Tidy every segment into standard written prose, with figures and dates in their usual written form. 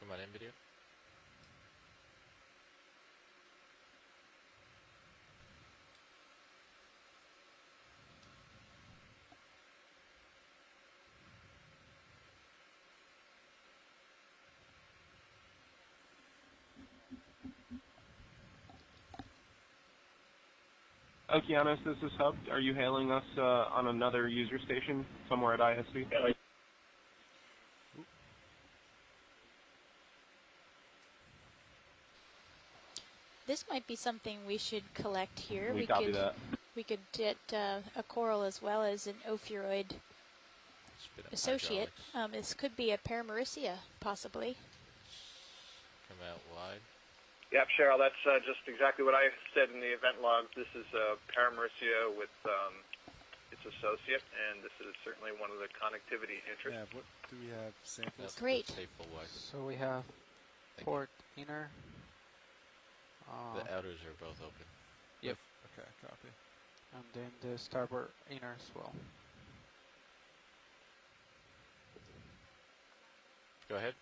Am I in video? Okeanos, this is Hub. Are you hailing us on another user station somewhere at ISC? Yeah. This might be something we should collect here. We copy that. We could get a coral as well as an ophiuroid associate. This could be a Paramaricea, possibly. Come out wide. Yep, Cheryl, that's just exactly what I said in the event log. This is Paramaricea with its associate, and this is certainly one of the connectivity interests. Yeah, what do we have samples? Great. So we have port inner. The outers are both open. Yep. Okay, copy. And then the starboard inner as well. Go ahead.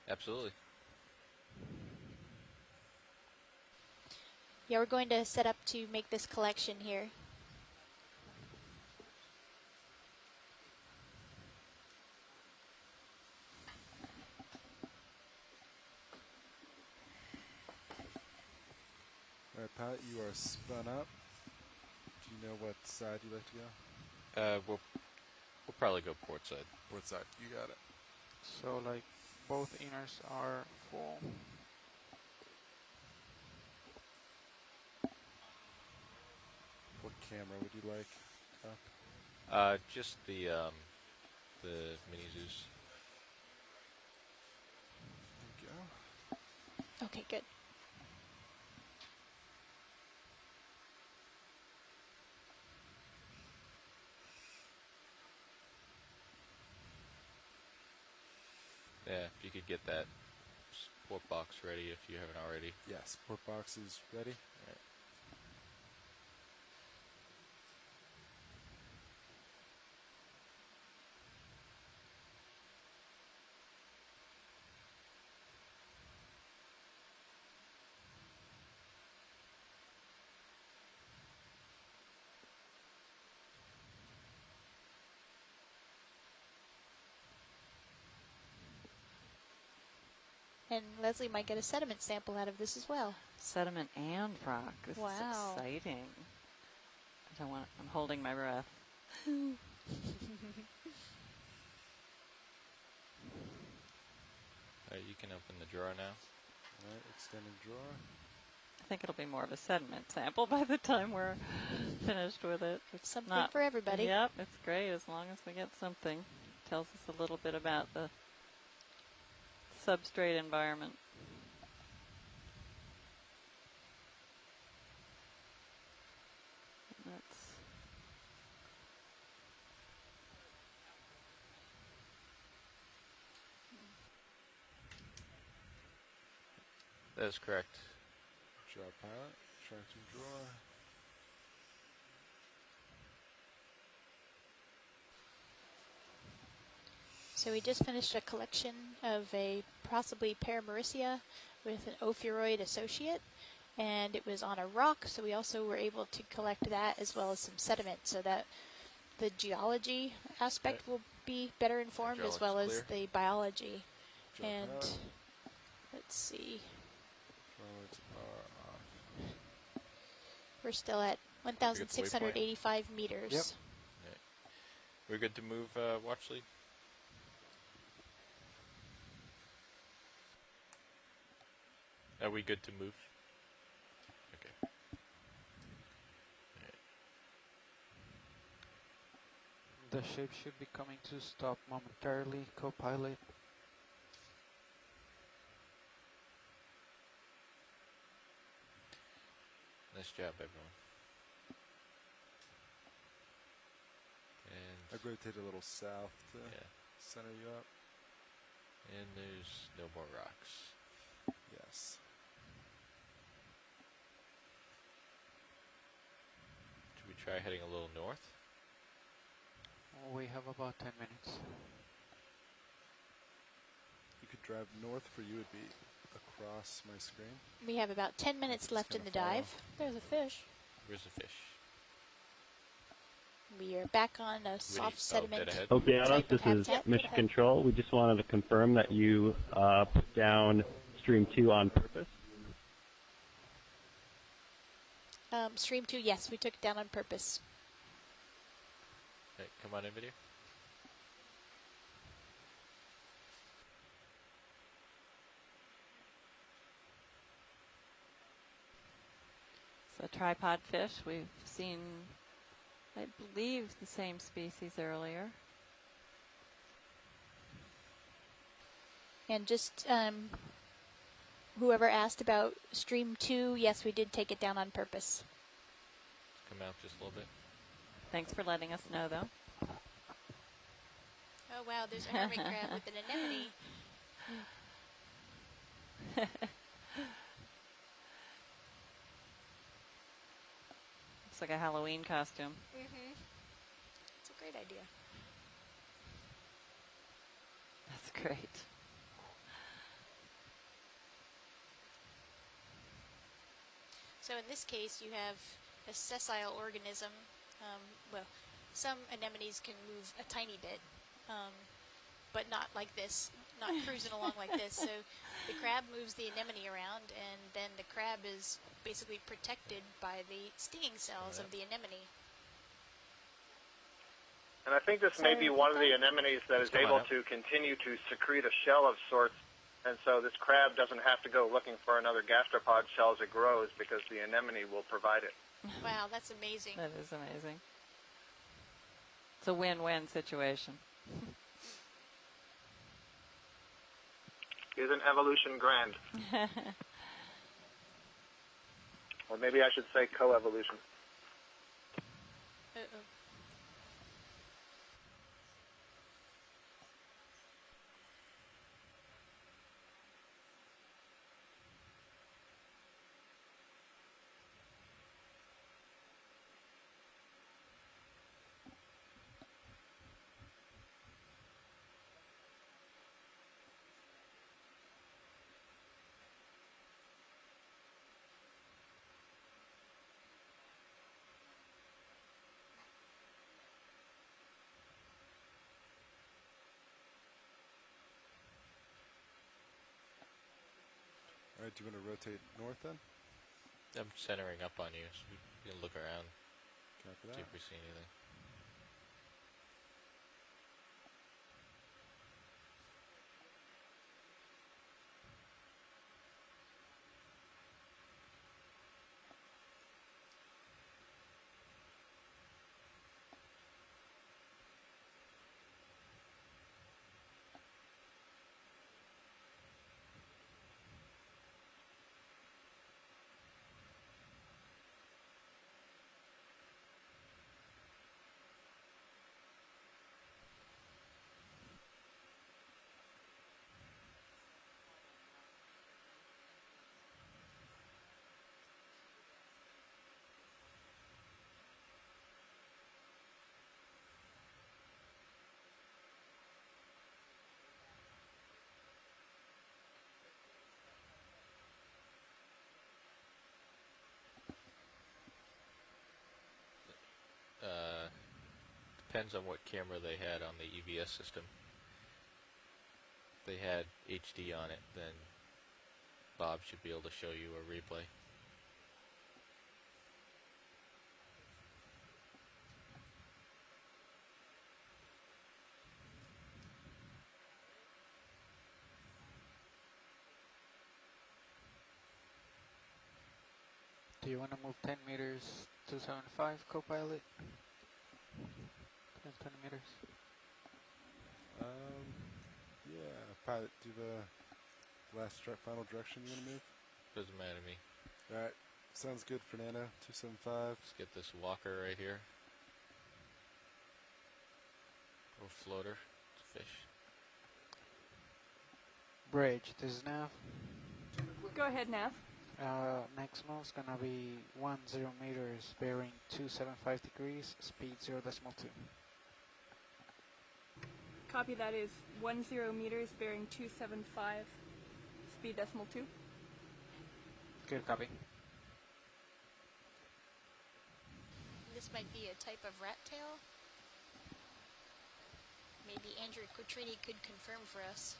Absolutely. Yeah, we're going to set up to make this collection here. All right, Pat, you are spun up. Do you know what side you'd like to go? We'll probably go port side. Port side, you got it. So like both inners are full. What camera would you like up? Just the mini Zeus. There we go. Okay, good. Yeah, if you could get that port box ready if you haven't already. Yes, port box is ready. All right. And Leslie might get a sediment sample out of this as well. Sediment and rock. This is exciting. I don't want. I'm holding my breath. You can open the drawer now. All right, extending drawer. I think it'll be more of a sediment sample by the time we're finished with it. It's something for everybody. Yep, it's great as long as we get something. Tells us a little bit about the substrate environment. That is correct. Good job, pilot. Tracking drawer. So we just finished a collection of a possibly Paramaricea with an ophiuroid associate, and it was on a rock, so we also were able to collect that as well as some sediment so that the geology aspect will be better informed as well as the biology. And let's see. We're still at 1,685 meters. Yep. Right. We're good to move watch lead? Are we good to move? Okay. Right. The ship should be coming to stop momentarily, co-pilot. Nice job, everyone. And I rotate a little south to center you up. And there's no more rocks. Yes. Should we try heading a little north? We have about 10 minutes. You could drive north. For you would be across my screen. We have about 10 minutes left in the dive. There's a fish. Where's the fish? We are back on a soft sediment. Okeanos, this is Mission Control. We just wanted to confirm that you put down Stream 2 on purpose. Stream 2, yes, we took it down on purpose. Hey, come on in, video. So tripod fish, we've seen, I believe, the same species earlier. And just whoever asked about Stream 2, yes, we did take it down on purpose. Come out just a little bit. Thanks for letting us know, though. Oh, wow, there's a hermit crab with an anemone. Looks like a Halloween costume. Mm-hmm. It's a great idea. That's great. So in this case, you have a sessile organism. Well, some anemones can move a tiny bit, but not like this, not cruising along like this. So the crab moves the anemone around, and then the crab is basically protected by the stinging cells of the anemone. And I think this may be one of the anemones that is able to continue to secrete a shell of sorts, and so this crab doesn't have to go looking for another gastropod shell as it grows because the anemone will provide it. Wow, that's amazing. That is amazing. It's a win-win situation. Isn't evolution grand? Or maybe I should say co-evolution. Uh-oh. All right, do you want to rotate north then? I'm centering up on you, so you can look around, Copy that. see if we see anything. Depends on what camera they had on the EVS system. If they had HD on it, then Bob should be able to show you a replay. Do you want to move 10 meters to 75, co-pilot? 20 meters. Yeah, pilot, do the last final direction you want to move? Doesn't matter to me. All right, sounds good, Fernando. 275. Let's get this walker right here. Or floater. It's a fish. Bridge, this is Nav. Go ahead, Nav. Next move's gonna be 10 meters, bearing 275 degrees, speed 0.2. Copy, that is 10 meters, bearing 275, speed decimal 2. Good copy. This might be a type of rat tail. Maybe Andrew Quattrini could confirm for us.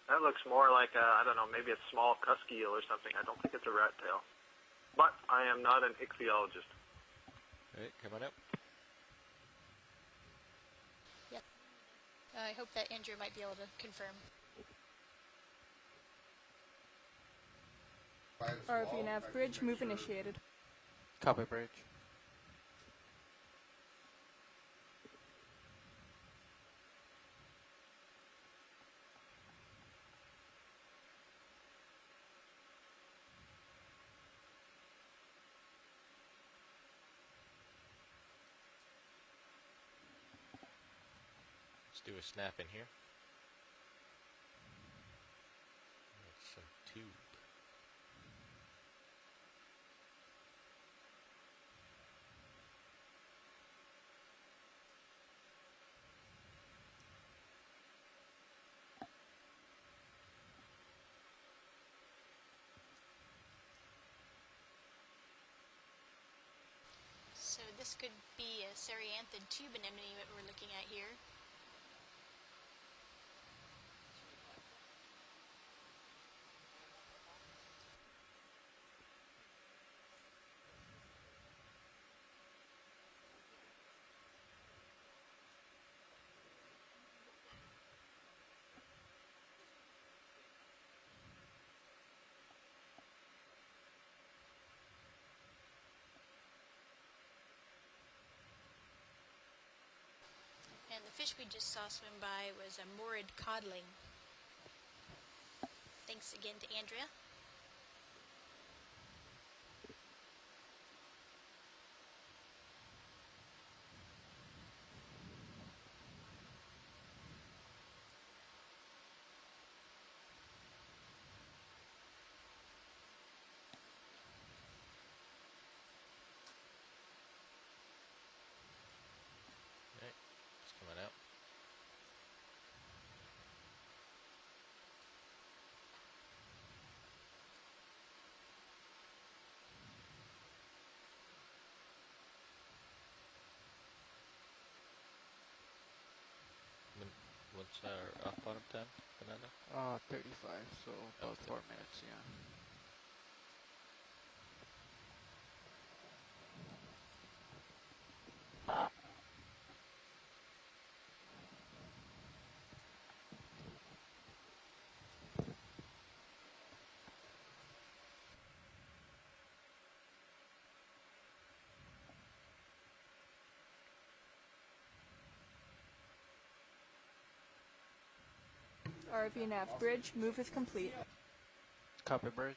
That looks more like, I don't know, maybe a small cusk eel or something. I don't think it's a rat tail. But I am not an ichthyologist. Alright, come on up. Yep. I hope that Andrew might be able to confirm. ROV nav bridge, move initiated. Copy, bridge. Let's do a snap in here. That's some tube. So this could be a Serianthid tube anemone that we're looking at here. And the fish we just saw swim by was a morid codling. Thanks again to Andrea. Alright, it's coming out. What's our off bottom time, Fernando? 35, so about 4 minutes, yeah. ROV nav bridge, move is complete. Copy, bridge.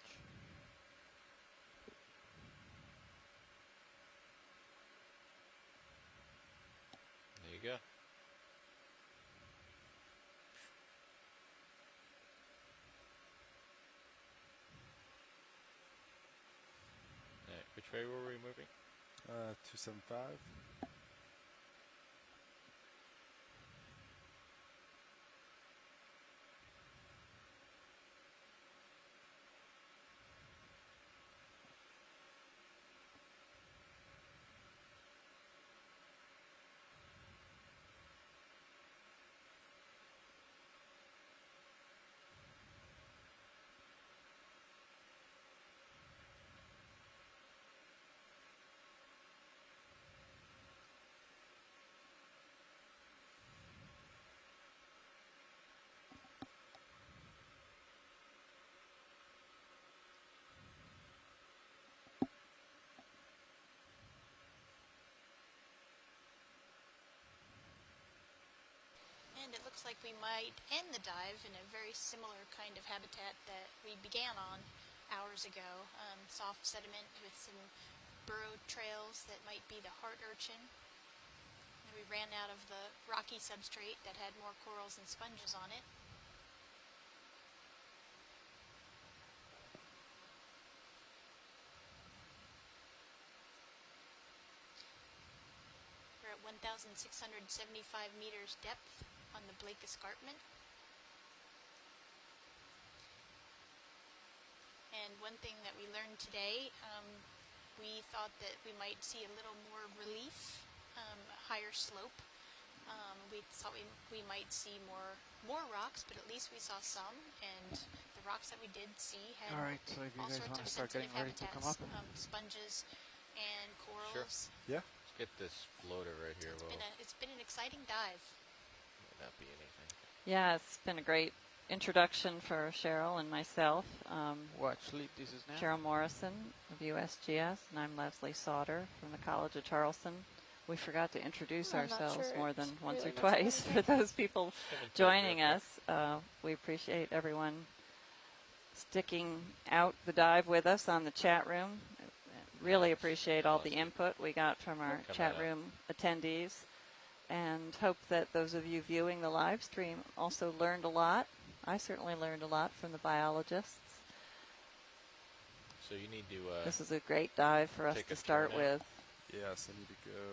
There you go. Alright, which way were we moving? 275. And it looks like we might end the dive in a very similar kind of habitat that we began on hours ago. Soft sediment with some burrow trails that might be the heart urchin. And we ran out of the rocky substrate that had more corals and sponges on it. We're at 1,675 meters depth on the Blake Escarpment. And one thing that we learned today, we thought that we might see a little more relief, higher slope. We thought we might see more rocks, but at least we saw some, and the rocks that we did see had All right, so if you all guys sorts want of to start sensitive getting ready to come habitats, up. sponges and corals. Sure. Yeah. Let's get this floater right here. It's been an exciting dive. Might not be anything. Yeah, it's been a great introduction for Cheryl and myself. Watch lead this is now. Cheryl Morrison of USGS, and I'm Leslie Sauter from the College of Charleston. We forgot to introduce ourselves more than once or twice for those people joining us. We appreciate everyone sticking out the dive with us on the chat room. Really appreciate all the input we got from our chat room attendees, and hope that those of you viewing the live stream also learned a lot. I certainly learned a lot from the biologists. So you need to... this is a great dive for us to start with. Yes, I need to go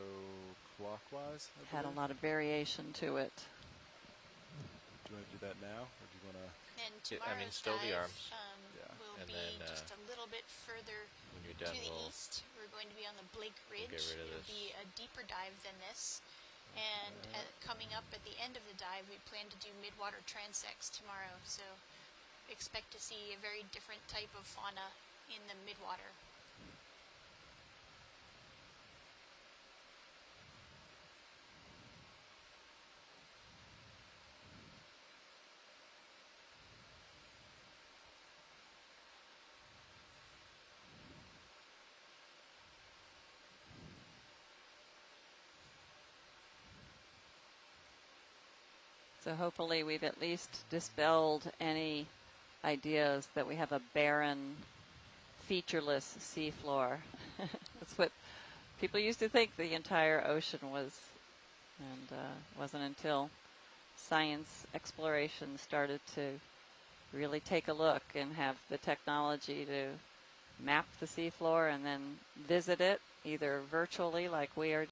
clockwise. Had a lot of variation to it. Do you want to do that now, or do you want to... And tomorrow's still the dive arms. Will and be then, just a little bit further when you're done, to the east. We're going to be on the Blake Ridge. We'll get rid of It'll be a deeper dive than this. And coming up at the end of the dive, we plan to do midwater transects tomorrow. So expect to see a very different type of fauna in the midwater. So hopefully we've at least dispelled any ideas that we have a barren, featureless seafloor. That's what people used to think the entire ocean was, and wasn't until science exploration started to really take a look and have the technology to map the seafloor and then visit it either virtually like we are